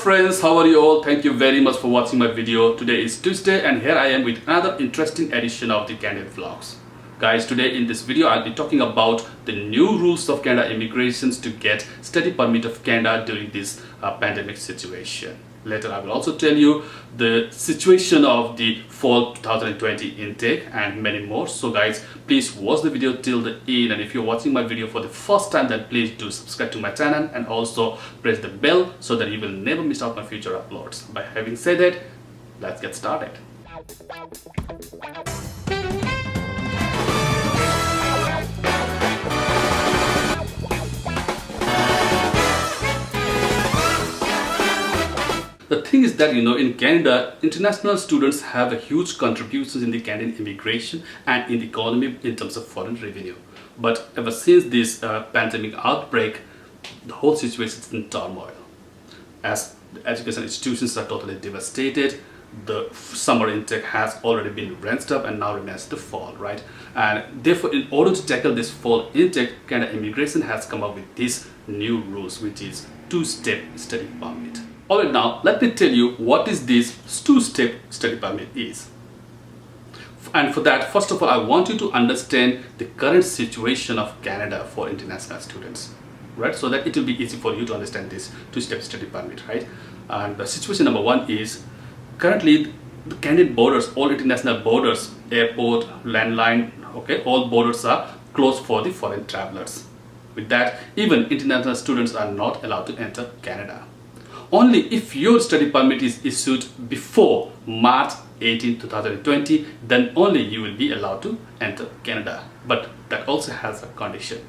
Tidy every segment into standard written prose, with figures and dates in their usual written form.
friends, how are you all? Thank you very much for watching my video. Today is Tuesday and here I am with another interesting edition of the Candid Vlogs. Guys, today in this video I'll be talking about the new rules of Canada immigrations to get study permit of Canada during this pandemic situation. Later I will also tell you the situation of the fall 2020 intake and many more. So guys, please watch the video till the end, and if you're watching my video for the first time, then please do subscribe to my channel and also press the bell so that you will never miss out my future uploads. By having said that, let's get started. The thing is that, in Canada, international students have a huge contributions in the Canadian immigration and in the economy in terms of foreign revenue. But ever since this pandemic outbreak, the whole situation is in turmoil. As the education institutions are totally devastated, the summer intake has already been ramped up and now remains the fall, right? And therefore, in order to tackle this fall intake, Canada immigration has come up with these new rules, which is two-step study permit. Alright, now let me tell you what is this two-step study permit is. And for that, first of all, I want you to understand the current situation of Canada for international students, right? So that it will be easy for you to understand this two-step study permit, right? And the situation number one is currently the Canadian borders, all international borders, airport, landline, okay, all borders are closed for the foreign travelers. With that, even international students are not allowed to enter Canada. Only if your study permit is issued before March 18, 2020, then only you will be allowed to enter Canada. But that also has a condition.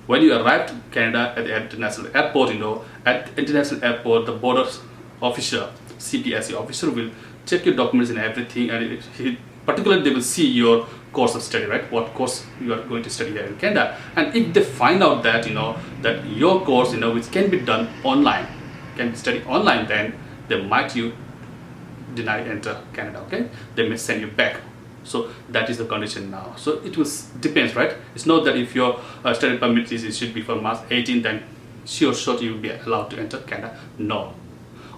When you arrive to Canada at the international airport, at the international airport, the border officer, CPSC officer, will check your documents and everything, and particularly they will see your course of study, right? What course you are going to study here in Canada. And if they find out that, that your course, which can be done online, can be studied online, then they might deny enter Canada, okay? They may send you back. So that is the condition now. So it depends, right? It's not that if your study permit is issued before March 18, then sure you will be allowed to enter Canada. No.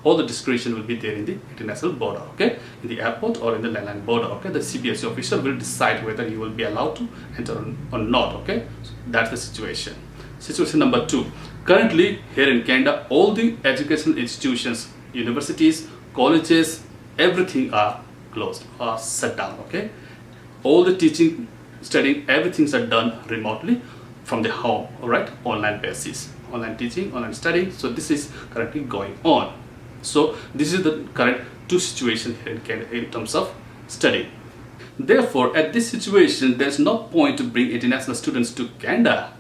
All the discretion will be there in the international border, okay? In the airport or in the landline border, okay? The CPSC officer will decide whether you will be allowed to enter or not, okay? So that's the situation. Situation number two. Currently, here in Canada, all the educational institutions, universities, colleges, everything are closed or shut down, okay? All the teaching, studying, everything's are done remotely from the home, all right? Online basis, online teaching, online studying. So this is currently going on. So this is the current two situation here in Canada in terms of studying. Therefore, at this situation, there's no point to bring international students to Canada,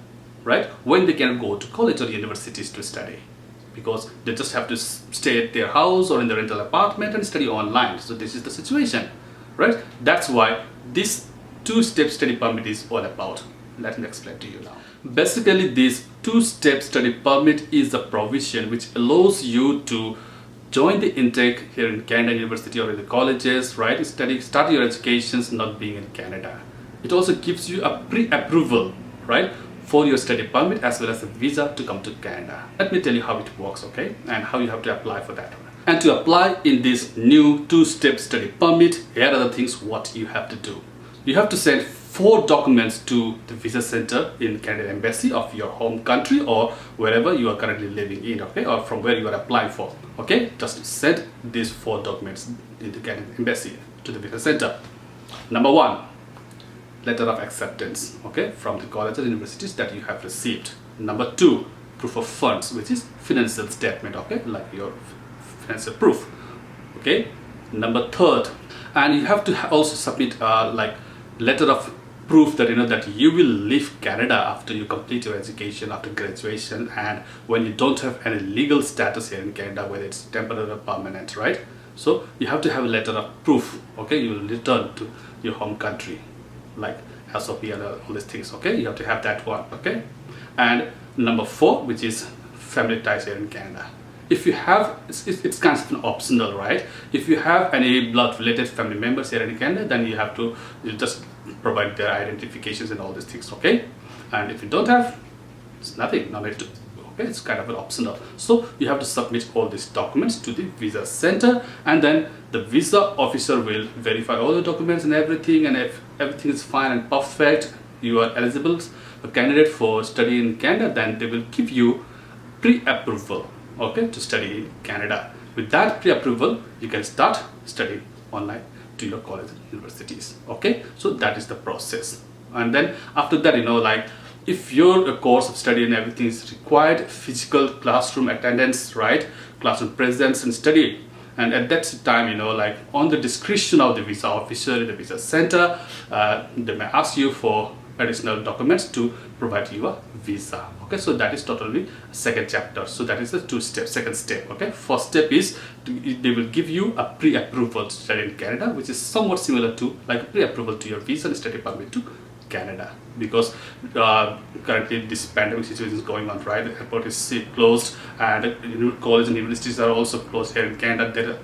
right, when they cannot go to college or universities to study, because they just have to stay at their house or in the rental apartment and study online. So this is the situation, right? That's why this two-step study permit is all about. Let me explain to you now. Basically, this two-step study permit is a provision which allows you to join the intake here in Canada University or in the colleges, right? Start your educations not being in Canada. It also gives you a pre-approval, right, for your study permit as well as a visa to come to Canada. Let me tell you how it works, okay, and how you have to apply for that. And to apply in this new two-step study permit, here are the things what you have to do. You have to send 4 documents to the visa center in Canadian Embassy of your home country or wherever you are currently living in, okay, or from where you are applying for, okay. Just send these 4 documents in the Canadian Embassy to the visa center. Number 1, letter of acceptance, okay, from the colleges and universities that you have received. Number 2, proof of funds, which is financial statement, okay, like your financial proof, okay. Number 3, and you have to also submit like letter of proof that that you will leave Canada after you complete your education, after graduation, and when you don't have any legal status here in Canada, whether it's temporary or permanent, right? So you have to have a letter of proof, okay. You will return to your home country, like SOP and all these things, okay. You have to have that one, okay. And number 4, which is family ties here in Canada. If you have, it's kind of an optional, right? If you have any blood related family members here in Canada, then you have to just provide their identifications and all these things, okay. And if you don't have, it's nothing, no need to Okay, it's kind of an optional. So you have to submit all these documents to the visa center, and then the visa officer will verify all the documents and everything, and if everything is fine and perfect, you are eligible a candidate for study in Canada, then they will give you pre-approval, okay, to study in Canada. With that pre-approval, you can start studying online to your college and universities. Okay, so that is the process. And then after that, like if your course of study and everything is required physical classroom attendance, right, classroom presence and study, and at that time, like on the discretion of the visa officer in the visa center, they may ask you for additional documents to provide you a visa. Okay, so that is totally second chapter. So that is the second step. Okay, first step is they will give you a pre-approval to study in Canada, which is somewhat similar to like a pre-approval to your visa and study permit to Canada, because currently this pandemic situation is going on, right? The airport is closed, and college and universities are also closed here in Canada.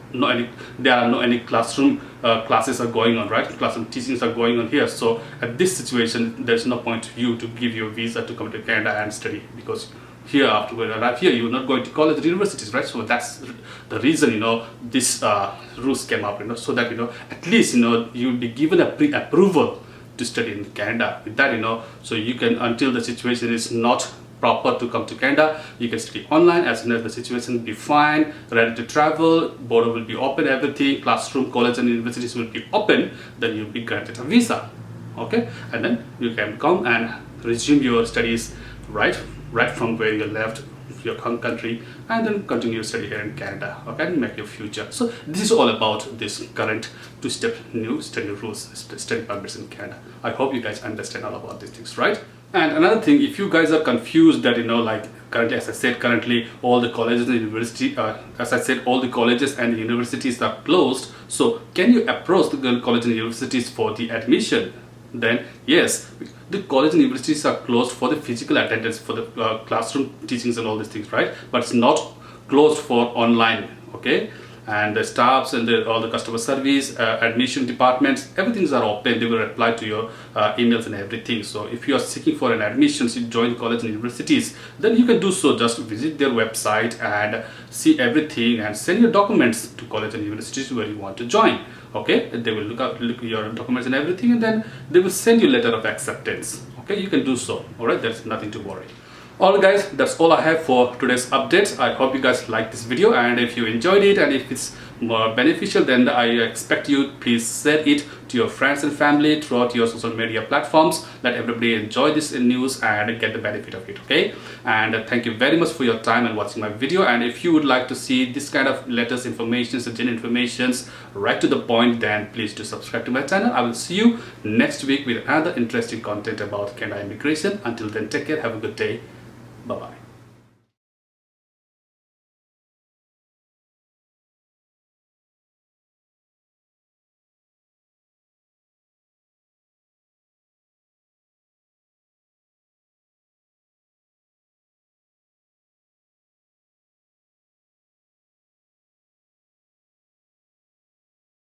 There are no any classroom classes are going on, right? Classroom teachings are going on here. So at this situation, there's no point to you to give your visa to come to Canada and study, because here after we arrive here, you're not going to college or universities, right? So that's the reason this rules came up, so that at least you'll be given a pre-approval to study in Canada. With that, so you can, until the situation is not proper to come to Canada, you can study online. As soon as the situation will be fine, ready to travel, border will be open, everything, classroom, college and universities will be open, then you'll be granted a visa. Okay, and then you can come and resume your studies right from where you left your home country, and then continue your study here in Canada, okay, and make your future. So this is all about this current two-step new study rules, study permits in Canada. I hope you guys understand all about these things, right? And another thing, if you guys are confused that like currently, as I said, currently all the colleges and university, as I said, all the colleges and universities are closed. So can you approach the college and universities for the admission? Then yes, the college and universities are closed for the physical attendance, for the classroom teachings and all these things, right? But it's not closed for online. Okay, and the staffs and all the customer service, admission departments, everything's are open. They will reply to your emails and everything. So if you are seeking for an admission to join college and universities, then you can do so. Just visit their website and see everything and send your documents to college and universities where you want to join. Okay, they will look at your documents and everything, and then they will send you a letter of acceptance. Okay, you can do so. All right, there's nothing to worry. Alright guys, that's all I have for today's update. I hope you guys like this video, and if you enjoyed it and if it's more beneficial, then I expect you please share it to your friends and family throughout your social media platforms. Let everybody enjoy this news and get the benefit of it, okay? And thank you very much for your time and watching my video. And if you would like to see this kind of latest information, genuine informations right to the point, then please do subscribe to my channel. I will see you next week with another interesting content about Canada immigration. Until then, take care, have a good day. Bye-bye.